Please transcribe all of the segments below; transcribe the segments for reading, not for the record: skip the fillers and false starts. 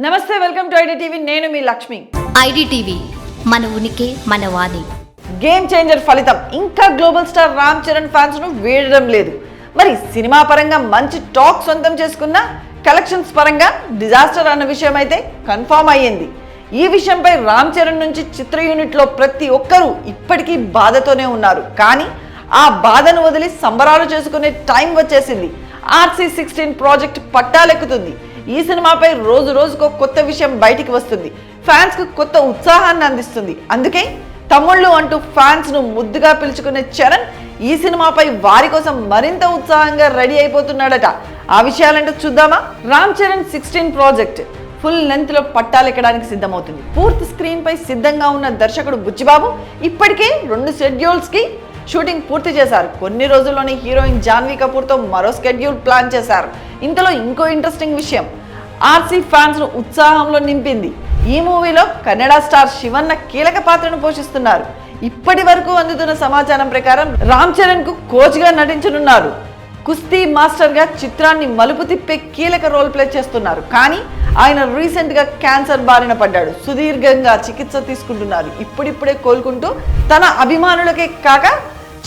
నమస్తే, welcome to IDTV. నేను మీ Lakshmi. IDTV మన ఉనికి మన వాణి. గేమ్ చేంజర్ ఫలితం ఇంకా global star Ram Charan fans ను వీడడం లేదు. మరి సినిమా పరంగా మంచి టాక్ సొంతం చేసుకున్న కలెక్షన్స్ పరంగా డిజాస్టర్ అన్న విషయం అయితే కన్ఫర్మ్ అయ్యింది. ఈ విషయంపై రామ్ చరణ్ నుంచి చిత్ర యూనిట్ లో ప్రతి ఒక్కరూ ఇప్పటికీ బాధతోనే ఉన్నారు. కానీ ఆ బాధను వదిలి సంబరాలు చేసుకునే టైం వచ్చేసింది. RC16 project పట్టాలెక్కుతుంది. ఈ సినిమాపై రోజు రోజుకు కొత్త విషయం బయటికి వస్తుంది. ఫ్యాన్స్ కు కొత్త ఉత్సాహాన్ని అందిస్తుంది. అందుకే తమ్ముళ్ళు అంటూ ఫ్యాన్స్ ను ముద్దుగా పిలుచుకునే చరణ్ ఈ సినిమాపై వారి కోసం మరింత ఉత్సాహంగా రెడీ అయిపోతున్నాడట. ఆ విషయాలంటే చూద్దామా? Ram Charan 16 project full length లో పట్టాలెక్కడానికి సిద్ధమవుతుంది. పూర్తి స్క్రీన్ పై సిద్ధంగా ఉన్న దర్శకుడు బుచ్చిబాబు ఇప్పటికే 2 షెడ్యూల్స్ కి షూటింగ్ పూర్తి చేశారు. కొన్ని రోజుల్లోనే హీరోయిన్ జాన్వీ కపూర్ తో మరో షెడ్యూల్ ప్లాన్ చేశారు. ఇంతలో ఇంకో ఇంట్రెస్టింగ్ విషయం ఆర్సీ ఫ్యాన్స్ ను ఉత్సాహంలో నింపింది. ఈ మూవీలో కన్నడ స్టార్ శివన్న కీలక పాత్రను పోషిస్తున్నారు. ఇప్పటి వరకు అందుతున్న సమాచారం ప్రకారం రామ్ చరణ్ కు కోచ్ గా నటించనున్నారు. కుస్తీ మాస్టర్ గా చిత్రాన్ని మలుపు తిప్పే కీలక రోల్ ప్లే చేస్తున్నారు. కానీ ఆయన రీసెంట్ గా క్యాన్సర్ బారిన పడ్డాడు. సుదీర్ఘంగా చికిత్స తీసుకుంటున్నారు. ఇప్పుడిప్పుడే కోలుకుంటూ తన అభిమానులకే కాక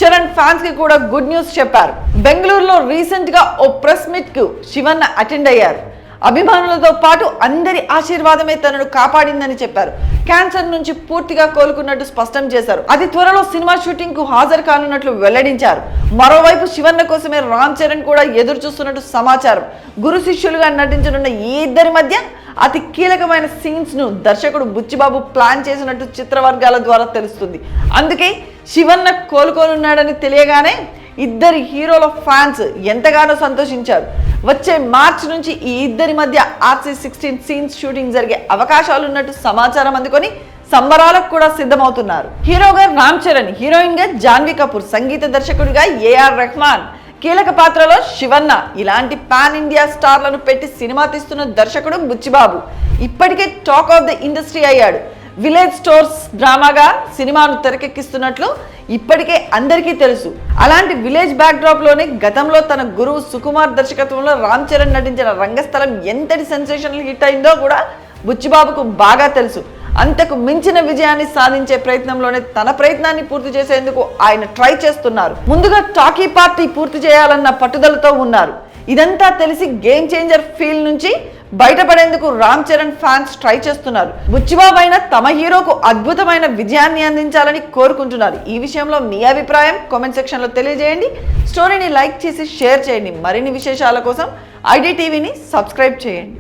చరణ్ ఫ్యాన్స్ కి కూడా గుడ్ న్యూస్ చెప్పారు. బెంగళూరులో రీసెంట్ గా ఓ ప్రెస్ మీట్ కు శివన్న అటెండ్ అయ్యారు. అభిమానులతో పాటు అందరి ఆశీర్వాదమే తనను కాపాడిందని చెప్పారు. క్యాన్సర్ నుంచి పూర్తిగా కోలుకున్నట్టు స్పష్టం చేశారు. అతి త్వరలో సినిమా షూటింగ్ కు హాజరు కానున్నట్లు వెల్లడించారు. మరోవైపు శివన్న కోసమే రామ్ చరణ్ కూడా ఎదురు చూస్తున్నట్టు సమాచారం. గురు శిష్యులుగా నటించనున్న ఈ ఇద్దరి మధ్య అతి కీలకమైన సీన్స్ ను దర్శకుడు బుచ్చిబాబు ప్లాన్ చేసినట్టు చిత్రవర్గాల ద్వారా తెలుస్తుంది. అందుకే శివన్న కోలుకోనున్నాడని తెలియగానే ఇద్దరి హీరోల ఫ్యాన్స్ ఎంతగానో సంతోషించారు. వచ్చే మార్చ్ నుంచి ఈ ఇద్దరి మధ్య RC16 సీన్స్ షూటింగ్ జరిగే అవకాశాలున్నట్టు సమాచారం అందుకొని సంబరాలకు కూడా సిద్ధమవుతున్నారు. హీరోగా రామ్ చరణ్, హీరోయిన్ గా జాన్వీ కపూర్, సంగీత దర్శకుడిగా AR రెహమాన్, కీలక పాత్రలో శివన్న. ఇలాంటి పాన్ ఇండియా స్టార్లను పెట్టి సినిమా తీస్తున్న దర్శకుడు బుచ్చిబాబు ఇప్పటికే టాక్ ఆఫ్ ద ఇండస్ట్రీ అయ్యాడు. విలేజ్ స్టోర్స్ డ్రామాగా సినిమాను తెరకెక్కిస్తున్నట్లు ఇప్పటికే అందరికీ తెలుసు. అలాంటి విలేజ్ బ్యాక్ డ్రాప్ లోనే గతంలో తన గురువు సుకుమార్ దర్శకత్వంలో రామ్ చరణ్ నటించిన రంగస్థలం ఎంతటి సెన్సేషనల్ హిట్ అయిందో కూడా బుచ్చిబాబుకు బాగా తెలుసు. అంతకు మించిన విజయాన్ని సాధించే ప్రయత్నంలోనే తన ప్రయత్నాన్ని పూర్తి చేసేందుకు ఆయన ట్రై చేస్తున్నారు. ముందుగా టాకీ పార్టీ పూర్తి చేయాలన్న పట్టుదలతో ఉన్నారు. ఇదంతా తెలిసి గేమ్ చేంజర్ ఫీల్ నుంచి బయటపడేందుకు రామ్ చరణ్ ఫ్యాన్స్ ట్రై చేస్తున్నారు. బుచ్చిబాబు అయినా తమ హీరోకు అద్భుతమైన విజయాన్ని అందించాలని కోరుకుంటున్నారు. ఈ విషయంలో మీ అభిప్రాయం కామెంట్ సెక్షన్ లో తెలియజేయండి. స్టోరీని లైక్ చేసి షేర్ చేయండి. మరిన్ని విశేషాల కోసం ఐడిటీవీని సబ్స్క్రైబ్ చేయండి.